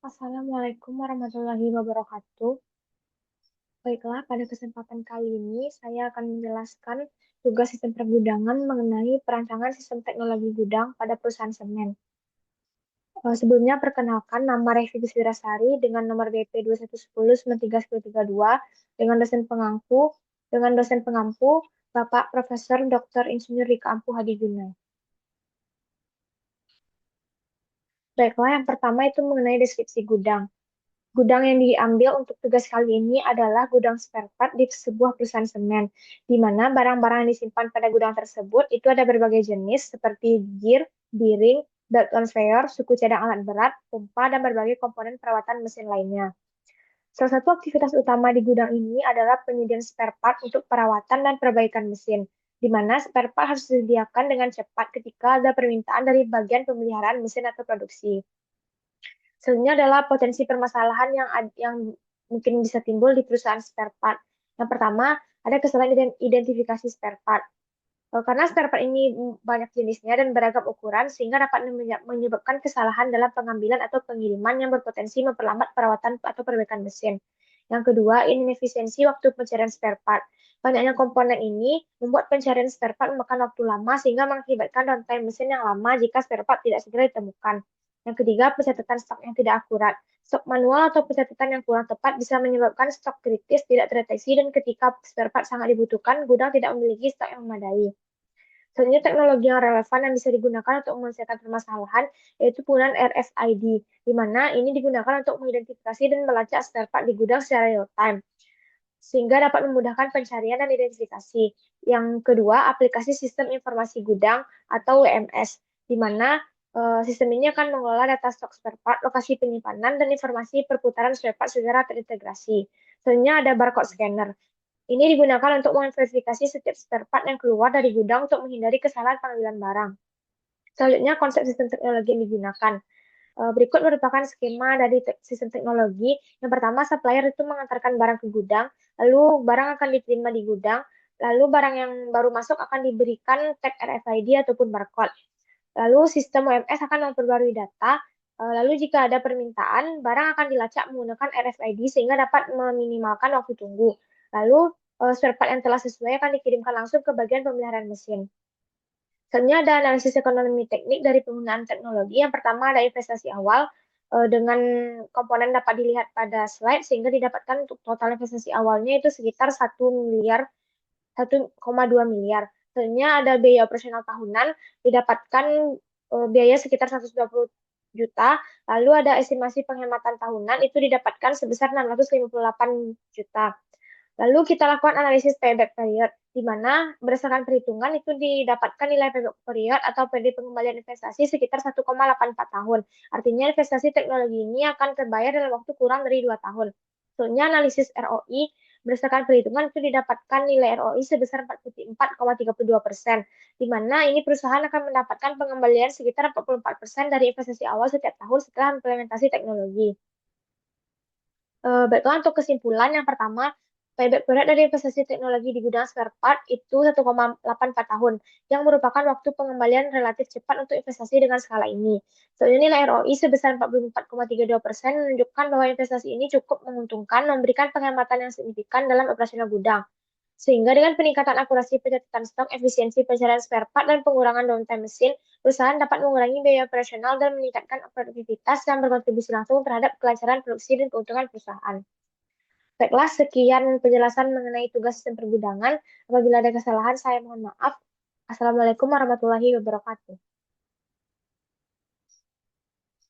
Assalamualaikum warahmatullahi wabarakatuh. Baiklah, pada kesempatan kali ini saya akan menjelaskan tugas sistem pergudangan mengenai perancangan sistem teknologi gudang pada perusahaan semen. Sebelumnya perkenalkan nama Revi Guswirasari dengan nomor BP 21109332 dengan dosen pengampu Bapak Profesor Dr. Insinyur Rika Ampuh Hadiguna. Baiklah, yang pertama itu mengenai deskripsi gudang. Gudang yang diambil untuk tugas kali ini adalah gudang spare part di sebuah perusahaan semen, di mana barang-barang yang disimpan pada gudang tersebut itu ada berbagai jenis seperti gear, bearing, belt conveyor, suku cadang alat berat, pompa, dan berbagai komponen perawatan mesin lainnya. Salah satu aktivitas utama di gudang ini adalah penyediaan spare part untuk perawatan dan perbaikan mesin, di mana spare part harus disediakan dengan cepat ketika ada permintaan dari bagian pemeliharaan mesin atau produksi. Selanjutnya adalah potensi permasalahan yang mungkin bisa timbul di perusahaan spare part. Yang pertama, ada kesalahan identifikasi spare part. Karena spare part ini banyak jenisnya dan beragam ukuran, sehingga dapat menyebabkan kesalahan dalam pengambilan atau pengiriman yang berpotensi memperlambat perawatan atau perbaikan mesin. Yang kedua, inefisiensi waktu pencarian spare part. Banyaknya komponen ini membuat pencarian spare part memakan waktu lama sehingga mengakibatkan downtime mesin yang lama jika spare part tidak segera ditemukan. Yang ketiga, pencatatan stok yang tidak akurat. Stok manual atau pencatatan yang kurang tepat bisa menyebabkan stok kritis tidak terdeteksi dan ketika spare part sangat dibutuhkan, gudang tidak memiliki stok yang memadai. Selanjutnya, teknologi yang relevan yang bisa digunakan untuk menyelesaikan permasalahan yaitu penggunaan RFID, di mana ini digunakan untuk mengidentifikasi dan melacak spare part di gudang secara real time, sehingga dapat memudahkan pencarian dan identifikasi. Yang kedua, aplikasi sistem informasi gudang atau WMS, di mana sistem ini akan mengelola data stok spare part, lokasi penyimpanan, dan informasi perputaran spare part secara terintegrasi. Selanjutnya ada barcode scanner. Ini digunakan untuk memverifikasi setiap spare part yang keluar dari gudang untuk menghindari kesalahan pengambilan barang. Selanjutnya, konsep sistem teknologi yang digunakan. Berikut merupakan skema dari sistem teknologi. Yang pertama, supplier itu mengantarkan barang ke gudang, lalu barang akan diterima di gudang, lalu barang yang baru masuk akan diberikan tag RFID ataupun barcode. Lalu sistem OMS akan memperbarui data, lalu jika ada permintaan, barang akan dilacak menggunakan RFID sehingga dapat meminimalkan waktu tunggu. Lalu spare part yang telah sesuai akan dikirimkan langsung ke bagian pemeliharaan mesin. Selanjutnya ada analisis ekonomi teknik dari penggunaan teknologi. Yang pertama ada investasi awal dengan komponen dapat dilihat pada slide sehingga didapatkan untuk total investasi awalnya itu sekitar 1,2 miliar. Selanjutnya ada biaya operasional tahunan didapatkan biaya sekitar 120 juta. Lalu ada estimasi penghematan tahunan itu didapatkan sebesar 658 juta. Lalu kita lakukan analisis payback period, di mana berdasarkan perhitungan itu didapatkan nilai payback period atau PD pengembalian investasi sekitar 1,84 tahun. Artinya investasi teknologi ini akan terbayar dalam waktu kurang dari 2 tahun. Soalnya analisis ROI, berdasarkan perhitungan itu didapatkan nilai ROI sebesar 44,32%, di mana ini perusahaan akan mendapatkan pengembalian sekitar 44% dari investasi awal setiap tahun setelah implementasi teknologi. Baiklah, untuk kesimpulan yang pertama, payback period dari investasi teknologi di gudang spare part itu 1,84 tahun, yang merupakan waktu pengembalian relatif cepat untuk investasi dengan skala ini. Selanjutnya nilai ROI sebesar 44,32% menunjukkan bahwa investasi ini cukup menguntungkan, memberikan penghematan yang signifikan dalam operasional gudang. Sehingga dengan peningkatan akurasi pencatatan stok, efisiensi pencarian spare part, dan pengurangan downtime mesin, perusahaan dapat mengurangi biaya operasional dan meningkatkan produktivitas yang berkontribusi langsung terhadap kelancaran produksi dan keuntungan perusahaan. Baiklah, sekian penjelasan mengenai tugas sistem pergudangan. Apabila ada kesalahan, saya mohon maaf. Assalamualaikum warahmatullahi wabarakatuh.